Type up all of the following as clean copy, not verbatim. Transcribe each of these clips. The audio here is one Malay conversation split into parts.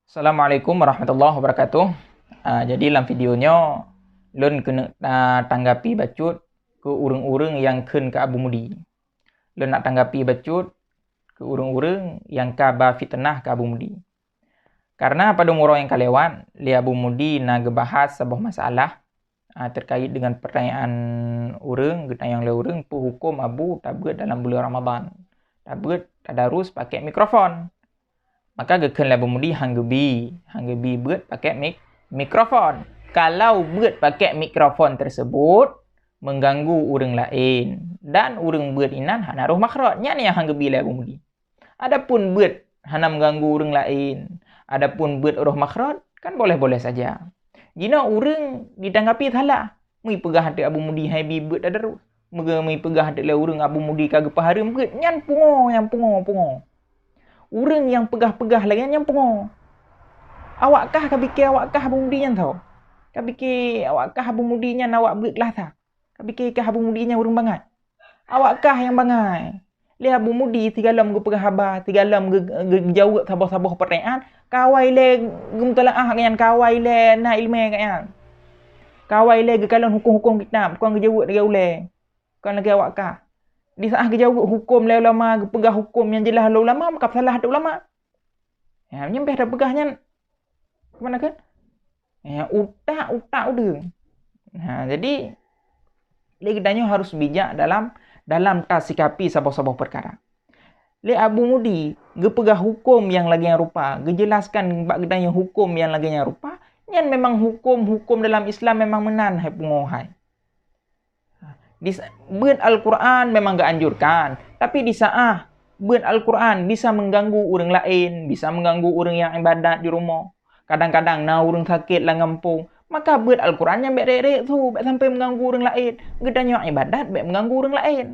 Assalamualaikum warahmatullahi wabarakatuh. Jadi dalam videonya, Lun kena tanggapi bacut ke urang-urang yang ken ke Abu Mudi. Lun nak tanggapi bacut ke urang-urang yang kabar fitnah ke Abu Mudi. Karena pada murah yang kalewan, li Abu Mudi nak bahas sebuah masalah terkait dengan pertanyaan urang, yang le urang pu hukum Abu tabut dalam bulan Ramadan. Tabut tadarus pakai mikrofon. Maka geken Abu Mudi hanggebi buat pakai mikrofon. Kalau buat pakai mikrofon tersebut mengganggu orang lain dan orang buat inan hana roh makhraj, nya ni yang hanggebi Abu Mudi. Adapun buat hana mengganggu orang lain, adapun buat roh makhraj kan boleh-boleh saja. Jina orang ditanggapi salah. Mui pegah hati Abu Mudi hai bi buat tadarus. Mega mui pegah hati le orang Abu Mudi kagak pahareum buat nyan pungo. Urang yang pegah-pegah lagi yang pengo. Awakkah kabikir awakkah Abu Mudi nyan tau? Kabikir awakkah Abu Mudi nyan awak buat kelas ta? Kabikir kah Abu Mudi nyan urang bangai? Awakkah yang bangai? Le Abu Mudi tigalam ge pegah habar, tigalam ge jawab sabah-sabah pertanyaan, kawai le gum telaah kan kawai le na ilmu kan. Kawai le ge kalon hukum-hukum kitab, bukan ge jawab dengan ule. Kan lagi awakkah? Di saat jawab hukum le ulama, pegah hukum yang jelas le ulama, maka salah ada ulama. Ya, nyembeh dah pegahnya. Mana kan? Ya, utak udah. Nah, jadi kita harus bijak dalam sikapi sabah-sabah perkara. Le Abu Mudi, ge pegah hukum yang lagi yang rupa, ge jelaskan bak gedanya hukum yang lagi yang rupa, yang memang hukum dalam Islam memang menan hai pungohai. Buat Al-Quran memang gak anjurkan, tapi di saat buat Al-Quran bisa mengganggu orang lain, bisa mengganggu orang yang ibadat di rumah. Kadang-kadang orang sakit lah ngampung, maka buat Al-Quran yang baik-baik tu, baik sampai mengganggu orang lain. Gedanya ibadat baik mengganggu orang lain.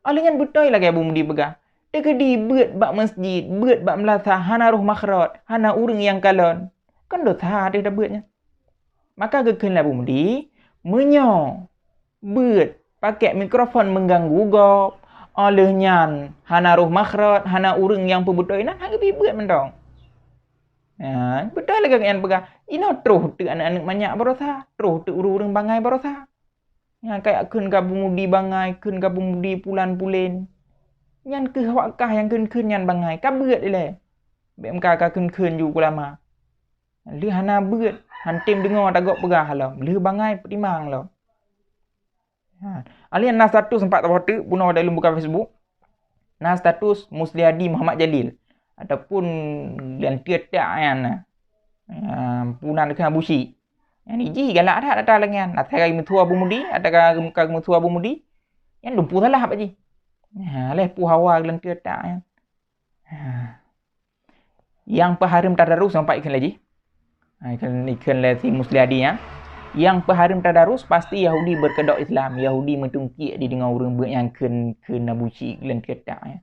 Alingan betul lagi Abu Mudi begah. Dia kedi buat bak masjid, buat bak melasa hana roh makhraj, hana orang yang kalon. Kan dosa dia dah buatnya. Maka geken Abu Mudi menyo buat pakai mikrofon mengganggu gop oleh nyan hana roh makhraj, hana urang yang pembudoinan hanggebi buat mendong. Ya, betul lagi yang pegah. Ino terus tu anak-anak banyak berosa, terus tu urang bangai berosa. Ya, kayak kun Abu Mudi bangai, kun Abu Mudi pulan-pulen. Nyan ke hawakkah yang kun nyan bangai, ka beut le. Bek mka ka kun juga lama. Li hana beut, hantim dengar tagok pegah lah. Li bangai petimang lah. Alian na status sempat terhortu punah dalam buka Facebook. Na status Musliadi Muhammad Jalil ataupun dan tiada kan. Punan ke Abusi. Yang iji galak dah data lengan. Atai mutua Abu Mudi, adakah muka mutua Abu Mudi? Yang lumpuh salah apa ji? Leh pu hawa dan tiada kan. Yang paharim tadarus sampai ikan lagi. Ikan lagi Musliadi ya. Yang paharim tadarus pasti Yahudi berkedok Islam, Yahudi mentungkik di dengan orang buat yang ken nabuci lan ketak ya.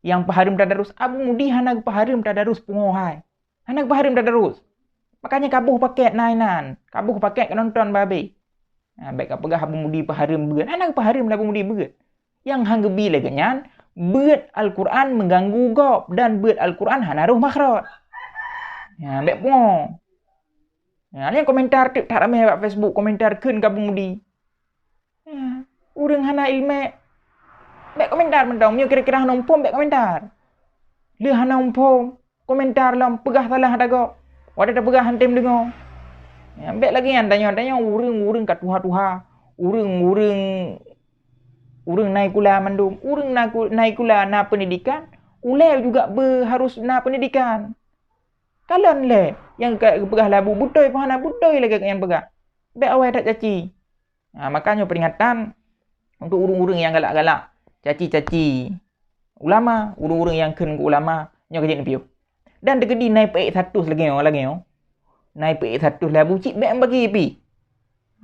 Yang paharim tadarus Abu Mudi hana paharim tadarus pungohai. Hana paharim tadarus. Makanya kabuh paket nainan, kabuh paket nonton babe. Baik ka pegah Abu Mudi paharim beut. Hana paharim Abu Mudi beut. Yang hanggebi lagi nyan beut Al-Quran mengganggu gop dan beut Al-Quran hana roh makhraj. Ya, baik pungo. Ya, ni komentar tak ramai kat Facebook komentar keun Abu Mudi. Ya, urang hana ilmu. Baik komentar mendong, nyo kira-kira hana umpom baik komentar. Li hana umpom, komentar lam pegah salah dago. Wada dah pegah hantim dengo. Ya, baik lagi yang tanya urang kat tuha-tuha. Urang naik kula mandum, urang naik kula na pendidikan, ulai juga harus na pendidikan. Kalon le yang pegah labu butoi pun hana butoi lagi yang pegah. Baik awai tak caci. Makanya peringatan untuk urang-urang yang galak-galak, caci-caci ulama, urang-urang yang ken ke ulama, nyo kejek nepiu. Dan degedi naik pe 100 lagi yo. Naik pe 100 labu cik baik bagi pi.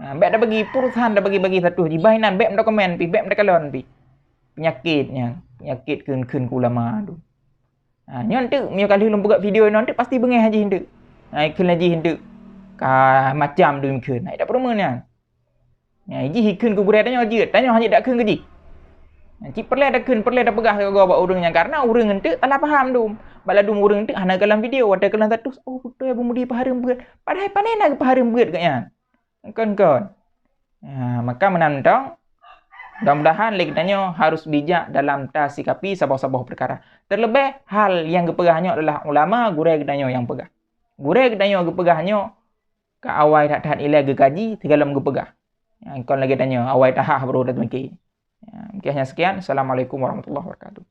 Baik dah bagi perusahaan dah bagi 100 ji bainan baik dah komen pi, baik dah kalon pi. Penyakit ken ke ulama tu. Nyon tu mio kali lum buka video non tu pasti bengeh haji hendak. Ikun haji hendak. Macam tu ikun. Tak perlu menyan. Iji ikun ke budak tanya haji, tanya haji dak keun gaji. Cik perle ada kun perle ada pegah ke gua urangnya karena urang ente salah paham dum. Bala dum urang ente hana dalam video ada kelan tatus oh betul Abu Mudi pahareum beut. Padahal panena ke pahareum beut katnya. Kon. Maka menantang mudah-mudahan kita harus bijak dalam sikapi sabah-sabah perkara. Terlebih hal yang gepegahnya adalah ulama gure kita yang pegah. Gure kita gepegahnya ke awai tak tahan ilai gekaji tegalam gepegah. Kon lagi tanya awai tahah baru dah mikir. Mungkin hanya sekian. Assalamualaikum warahmatullahi wabarakatuh.